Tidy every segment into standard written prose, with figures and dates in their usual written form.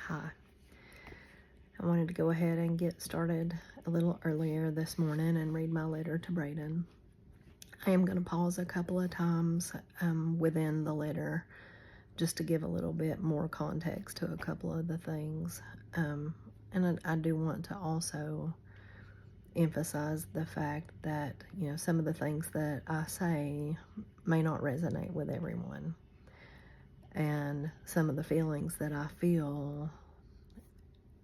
Hi. I wanted to go ahead and get started a little earlier this morning and read my letter to Brayden. I am going to pause a couple of times within the letter just to give a little bit more context to a couple of the things. And I do want to also emphasize the fact that, some of the things that I say may not resonate with everyone. And some of the feelings that I feel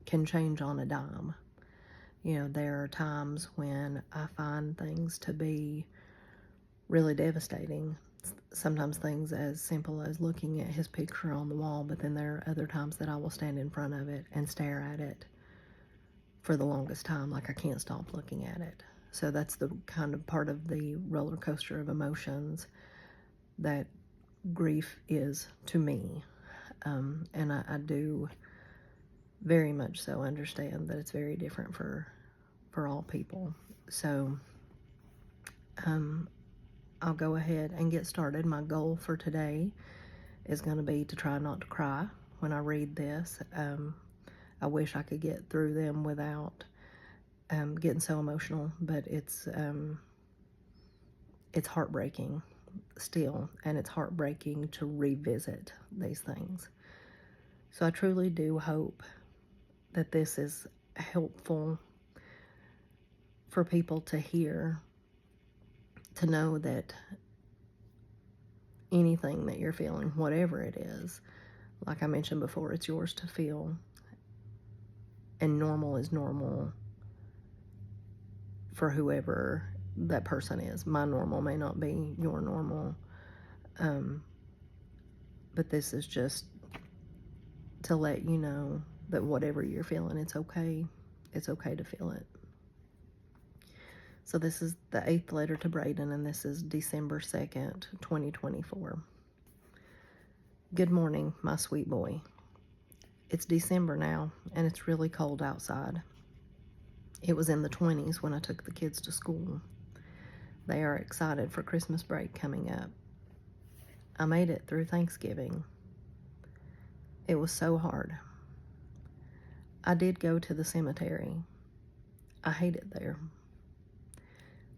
can change on a dime. There are times when I find things to be really devastating. Sometimes things as simple as looking at his picture on the wall, but then there are other times that I will stand in front of it and stare at it for the longest time, like I can't stop looking at it. So that's the kind of part of the roller coaster of emotions that grief is to me. And I do very much so understand that it's very different for all people. So I'll go ahead and get started. My goal for today is going to be to try not to cry when I read this. I wish I could get through them without getting so emotional, but it's heartbreaking still, and it's heartbreaking to revisit these things. So I truly do hope that this is helpful for people to hear, to know that anything that you're feeling, whatever it is, like I mentioned before, it's yours to feel, and normal is normal for whoever that person is. My normal may not be your normal, but this is just to let you know that whatever you're feeling, it's okay. It's okay to feel it. So this is the 8th letter to Brayden, and this is December 2nd, 2024. Good morning, my sweet boy. It's December now, and it's really cold outside. It was in the 20s when I took the kids to school. They are excited for Christmas break coming up. I made it through Thanksgiving. It was so hard. I did go to the cemetery. I hate it there.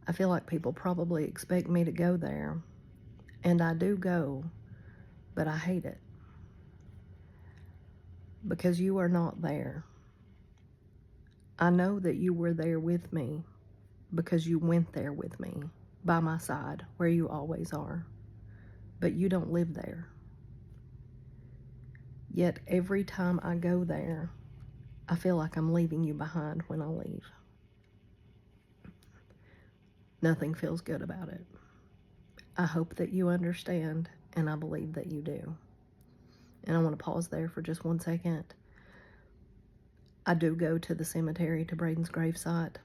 I feel like people probably expect me to go there, and I do go, but I hate it. Because you are not there. I know that you were there with me because you went there with me, by my side, where you always are. But you don't live there. Yet every time I go there, I feel like I'm leaving you behind when I leave. Nothing feels good about it. I hope that you understand, and I believe that you do. And I want to pause there for just 1 second. I do go to the cemetery, to Brayden's gravesite.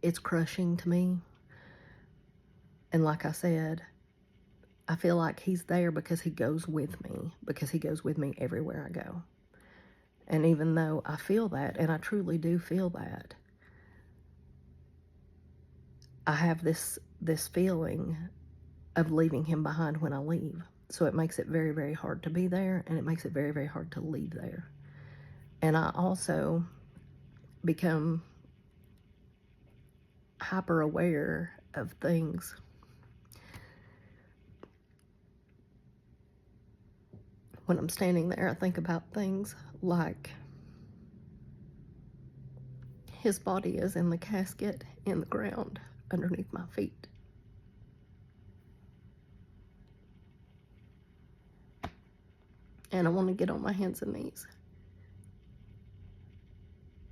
It's crushing to me. And like I said, I feel like he's there because he goes with me, because he goes with me everywhere I go. And even though I feel that, and I truly do feel that, I have this feeling of leaving him behind when I leave. So it makes it very, very hard to be there, and it makes it very, very hard to leave there. And I also become hyper aware of things. When I'm standing there, I think about things like his body is in the casket in the ground underneath my feet. And I want to get on my hands and knees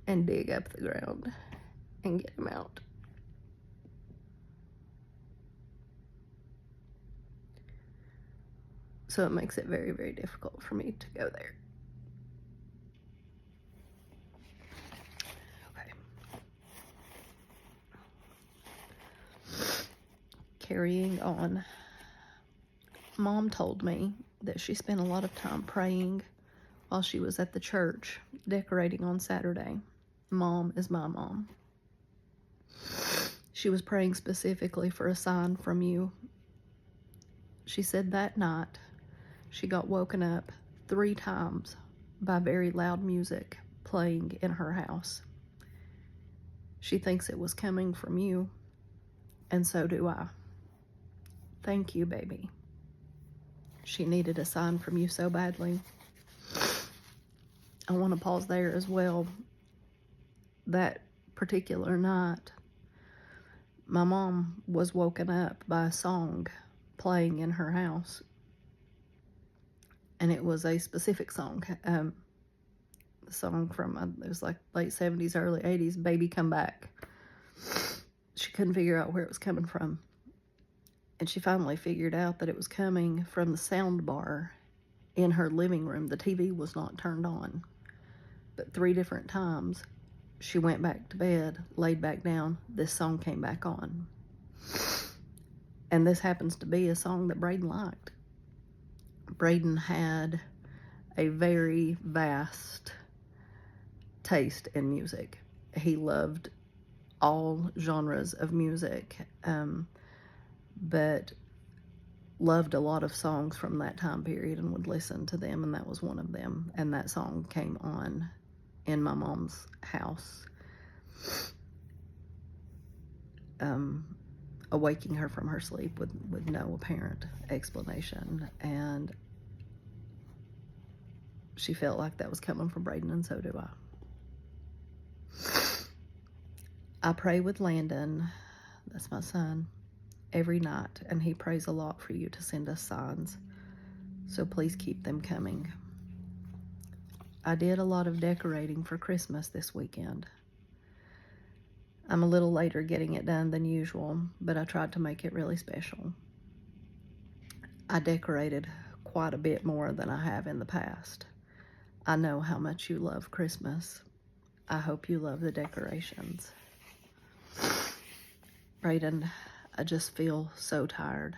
and dig up the ground and get him out. So it makes it very, very difficult for me to go there. Okay. Carrying on. Mom told me that she spent a lot of time praying while she was at the church decorating on Saturday. Mom is my mom. She was praying specifically for a sign from you. She said that night she got woken up 3 times by very loud music playing in her house. She thinks it was coming from you, and so do I. Thank you, baby. She needed a sign from you so badly. I want to pause there as well. That particular night, my mom was woken up by a song playing in her house. And it was a specific song. The song from, it was like late 70s, early 80s, Baby Come Back. She couldn't figure out where it was coming from. And she finally figured out that it was coming from the sound bar in her living room. The TV was not turned on. But 3 different times, she went back to bed, laid back down, this song came back on. And this happens to be a song that Brayden liked. Brayden had a very vast taste in music. He loved all genres of music, but loved a lot of songs from that time period and would listen to them, and that was one of them. And that song came on in my mom's house, awaking her from her sleep with no apparent explanation. And she felt like that was coming from Brayden, and so do I. I pray with Landon, that's my son, every night, and he prays a lot for you to send us signs. So please keep them coming. I did a lot of decorating for Christmas this weekend. I'm a little later getting it done than usual, but I tried to make it really special. I decorated quite a bit more than I have in the past. I know how much you love Christmas. I hope you love the decorations. Brayden, I just feel so tired.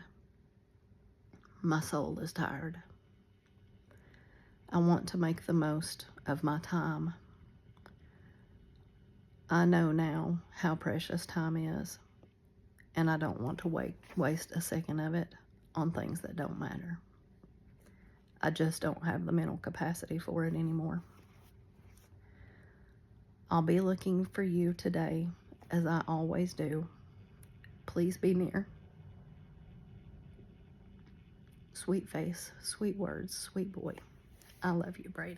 My soul is tired. I want to make the most of my time. I know now how precious time is, and I don't want to waste a second of it on things that don't matter. I just don't have the mental capacity for it anymore. I'll be looking for you today, as I always do. Please be near. Sweet face, sweet words, sweet boy. I love you, Brayden.